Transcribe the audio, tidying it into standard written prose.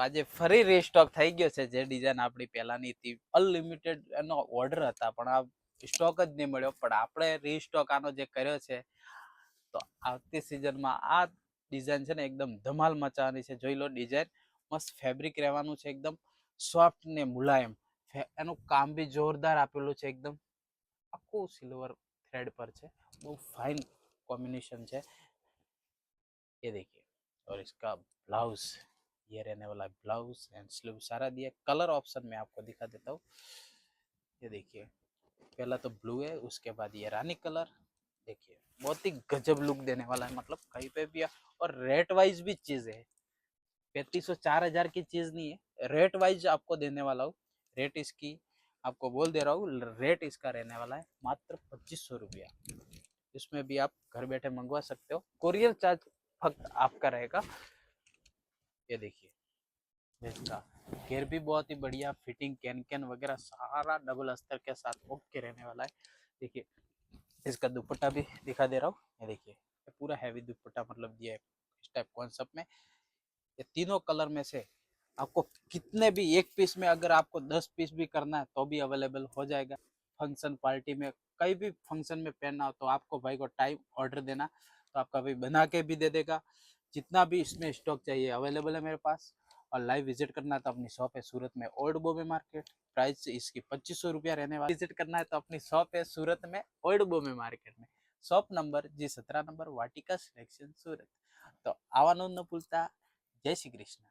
આજે ફરી રીસ્ટોક થઈ ગયો છે. જે ડિઝાઇન આપણી પહેલાની હતી અનલિમિટેડ એનો ઓર્ડર હતા, પણ આ સ્ટોક જ નહીં મળ્યો. પણ આપણે રીસ્ટોક આનો જે કર્યો છે, તો આવતી સિઝનમાં આ ડિઝાઇન છે ને એકદમ ધમાલ મચાવવાની છે. જોઈ લો ડિઝાઇન, મસ્ત ફેબ્રિક રહેવાનું છે, એકદમ સોફ્ટ ને મુલાયમ. એનું કામ બી જોરદાર આપેલું છે, એકદમ આખું સિલ્વર थ्रेड पर છે, બહુ फाइन कॉम्बिनेशन है। ये देखिए, और इसका ब्लाउज, ये रहने वाला ब्लाउज एंड स्लीव सारा दिया। कलर ऑप्शन में आपको दिखा देता हूँ। ये देखिए, पहला तो ब्लू है, उसके बाद ये रानी कलर। देखिए बहुत ही गजब लुक देने वाला है, मतलब कहीं पे भी। और रेट वाइज भी चीज है, 3500 4000 की चीज नहीं है, रेट वाइज आपको देने वाला हूँ। रेट इसकी आपको बोल दे रहा हूँ, रेट इसका रहने वाला है मात्र 2500 रुपया। इसमें भी आप घर बैठे मंगवा सकते हो, कोरियर चार्ज फक्त आपका रहेगा। ये देखिए, इसका घेर भी बहुत ही बढ़िया, फिटिंग कैन कैन वगैरह सारा डबल अस्तर के साथ ओके रहने वाला है। देखिए, इसका दुपट्टा भी दिखा दे रहा हूँ। ये देखिए, पूरा हैवी दुपट्टा मतलब दिया है इस टाइप कॉन्सेप्ट में। ये तीनों कलर में से आपको कितने भी एक पीस में, अगर आपको 10 पीस भी करना है तो भी अवेलेबल हो जाएगा। फंक्शन पार्टी में, कहीं भी फंक्शन में पहनना हो तो आपको भाई को टाइम ऑर्डर देना, तो आपका भाई बना के भी दे देगा। जितना भी इसमें स्टॉक चाहिए अवेलेबल है मेरे पास। और लाइव विजिट करना है तो अपनी शॉप है सूरत में ओल्ड बॉम्बे मार्केट, प्राइस इसकी 2500 रुपया रहने वाली। विजिट करना है तो अपनी शॉप है सूरत में ओल्ड बॉम्बे मार्केट में, शॉप नंबर G17 नंबर, वाटिका सिलेक्शन सूरत। तो आवानो न भूलता। जय श्री कृष्ण।